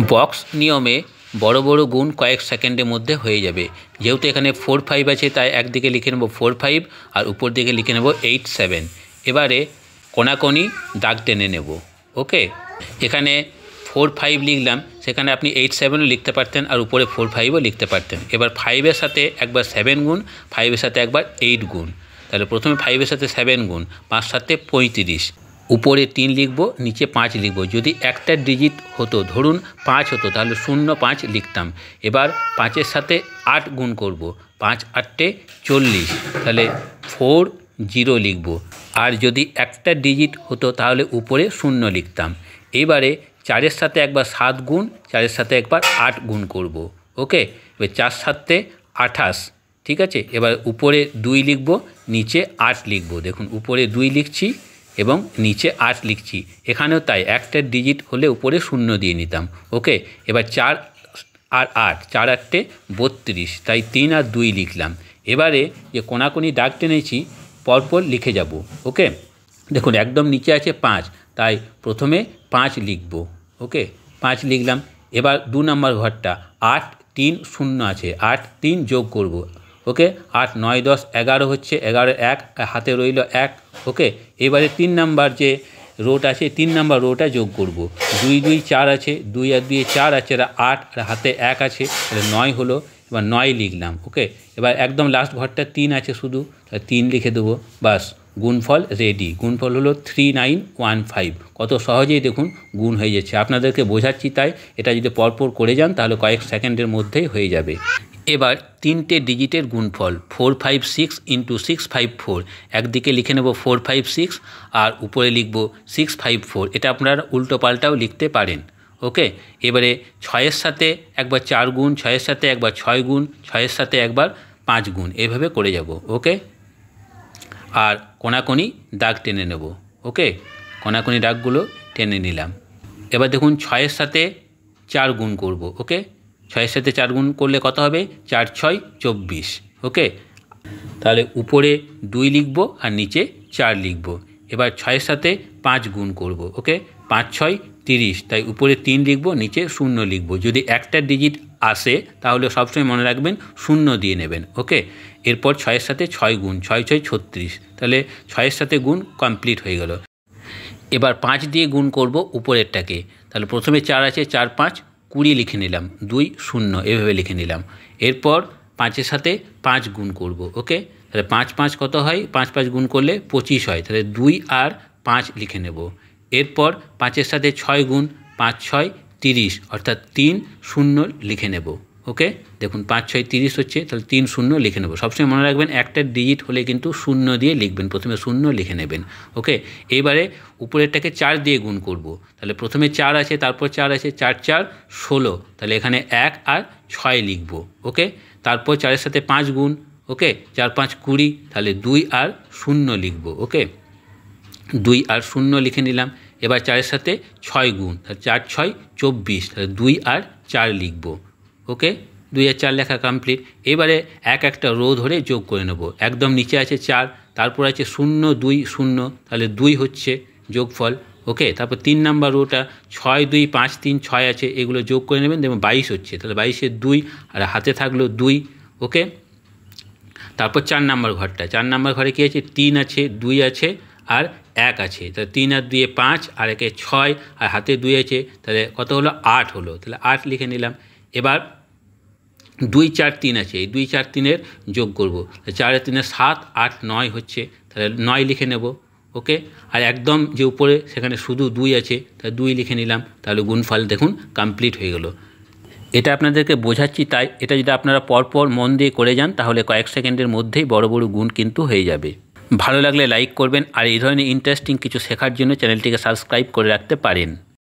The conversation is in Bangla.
বক্স নিয়মে বড় বড় গুণ কয়েক সেকেন্ডের মধ্যে হয়ে যাবে। যেহেতু এখানে 4 5 আছে তাই একদিকে লিখে নেব 4 5 আর উপর দিকে লিখে নেব 8 7। এবারে কোনাকোনি দাগ টেনে নেব। ওকে, এখানে 4 5 লিখলাম, সেখানে আপনি 8 7ও লিখতে পারতেন আর উপরে 4 5ও লিখতে পারতেন। এবার 5-এর সাথে একবার 7 গুণ, 5-এর সাথে একবার 8 গুণ। তাহলে প্রথমে 5-এর সাথে 7 গুণ, 5 7 35, উপরে 3 লিখব, নিচে 5 লিখব। যদি একটা ডিজিট হতো, ধরুন 5 হতো, তাহলে 0 5 লিখতাম। এবার 5-এর সাথে 8 গুণ করব, 5 8 40, তাহলে 4 0 লিখব। আর যদি একটা ডিজিট হতো তাহলে উপরে 0 লিখতাম। এবারে 4-এর সাথে একবার 7 গুণ, 4-এর সাথে একবার 8 গুণ করব। ওকে, এবার 4 7 28, ঠিক আছে। এবার উপরে 2 লিখব, নিচে 8 লিখব। দেখুন উপরে 2 লিখছি এবং নিচে 8 লিখছি। এখানেও তাই, একটা ডিজিট হলে উপরে 0 দিয়ে নিতাম। ওকে, এবার 4 আর 8, 4 8 32, তাই 3 আর 2 লিখলাম। এবারে যে কোনাকুনি দাগ টেনেছি পরপর লিখে যাব। ওকে, দেখুন একদম নিচে আছে 5, তাই প্রথমে 5 লিখব। ওকে, 5 লিখলাম। এবার 2 নম্বর ঘরটা 8 3 0 আছে, 8 3 যোগ করব। ওকে, 8 9 10 11 হচ্ছে, 11 1 হাতে রইল 1। ওকে, এবারে 3 নাম্বার যে রোটা আছে, 3 নাম্বার রোটা যোগ করব। 2 2 4 আছে, 2 আর 2 4 আছে, 8 আর হাতে 1 আছে, তাহলে 9 হলো। এবার 9 লিখলাম। ওকে, এবার একদম লাস্ট ঘরটা 3 আছে শুধু, তাহলে 3 লিখে দেবো। বাস, গুণফল রেডি। গুণফল হলো 3915। কত সহজেই দেখুন গুণ হয়ে যাচ্ছে। আপনাদেরকে বোঝাচ্ছি তাই, এটা যদি পরপর করে যান তাহলে কয়েক সেকেন্ডের মধ্যেই হয়ে যাবে। এবার 3টে ডিজিটের গুণফল 4 5 6 × 6 5 4। একদিকে লিখে নেব 4 5 6 আর উপরে লিখব 6 5 4। এটা আপনারা উল্টো পাল্টাও লিখতে পারেন। ওকে, এবারে 6-এর সাথে একবার 4 গুণ, 6-এর সাথে একবার 6 গুণ, 6-এর সাথে একবার 5 গুণ, এভাবে করে যাব। ওকে, আর কোনাকুনি দাগ টেনে নেব। ওকে, কোনাকুনি দাগগুলো টেনে নিলাম। এবার দেখুন 6-এর সাথে 4 গুণ করব। ওকে, 6-এর সাথে 4 গুণ করলে কত হবে? 4 6 24। ওকে, তাহলে উপরে 2 লিখব আর নিচে 4 লিখব। এবার 6-এর সাথে 5 গুণ করব। ওকে, 5 6 30, তাই উপরে 3 লিখব, নিচে 0 লিখব। যদি একটা ডিজিট আসে তাহলে সবসময় মনে রাখবেন 0 দিয়ে নেবেন। ওকে, এরপর 6-এর সাথে 6 গুণ, 6 6 36, তাহলে 6-এর সাথে গুণ কমপ্লিট হয়ে গেল। এবার 5 দিয়ে গুণ করব উপরেরটাকে, তাহলে প্রথমে 4 আছে, 4 5 20 লিখে নিলাম, 2 0 এভাবে লিখে নিলাম। এরপর 5-এর সাথে 5 গুণ করব। ওকে, তাহলে 5 5 কত হয়? 5 5 গুণ করলে 25 হয়, তাহলে 2 আর 5 লিখে নেব। এরপর 5-এর সাথে 6 গুণ, 5 6 30, অর্থাৎ 3 0 লিখে নেব। ওকে, দেখুন 5 6 30 হচ্ছে, তাহলে 3 0 লিখে নেব। সবসময় মনে রাখবেন একটা ডিজিট হলে কিন্তু 0 দিয়ে লিখবেন, প্রথমে 0 লিখে নেবেন। ওকে, এইবারে উপরেরটাকে 4 দিয়ে গুণ করব। তাহলে প্রথমে 4 আছে, তারপর 4 আছে, 4 4 16, তাহলে এখানে 1 আর 6 লিখব। ওকে, তারপর 4-এর সাথে 5 গুণ। ওকে, 4 5 20, তাহলে 2 আর 0 লিখব। ওকে, 2 আর 0 লিখে নিলাম। এবার 4-এর সাথে 6 গুণ, তাহলে 4 6 24, তাহলে 2 আর 4 লিখব। ওকে, 2 আর 4 লেখা কমপ্লিট। এবারে একটা রো ধরে যোগ করে নেব। একদম নিচে আছে 4, তারপর আছে 0 2 0, তাহলে 2 হচ্ছে যোগফল। ওকে, তারপর 3 নাম্বার রোটা 6 2 5 3 6 আছে, এগুলো যোগ করে নেবেন, দেখবেন 22 হচ্ছে, তাহলে 22-এর 2 আর হাতে থাকলো 2। ওকে, তারপর 4 নাম্বার ঘরটা, 4 নাম্বার ঘরে কী আছে? 3 আছে, 2 আছে আর 1 আছে, তাহলে 3 আর 2 5 আর 1 6 আর হাতে 2 আছে, তাহলে কত হলো? 8 হলো, তাহলে 8 লিখে নিলাম। এবার 2 4 3 আছে, এই 2 4 3-এর যোগ করব, 4 আর 3 7 8 9 হচ্ছে, তাহলে 9 লিখে নেব। ওকে, আর একদম যে উপরে সেখানে শুধু 2 আছে, তাহলে 2 লিখে নিলাম, তাহলে গুণফল দেখুন কমপ্লিট হয়ে গেল। এটা আপনাদেরকে বোঝাচ্ছি তাই, এটা যদি আপনারা পরপর মন দিয়ে করে যান তাহলে কয়েক সেকেন্ডের মধ্যেই বড় বড় গুণ কিন্তু হয়ে যাবে। ভালো লাগলে লাইক করবেন, আর এই ধরনের ইন্টারেস্টিং কিছু শেখার জন্য চ্যানেলটিকে সাবস্ক্রাইব করে রাখতে পারেন।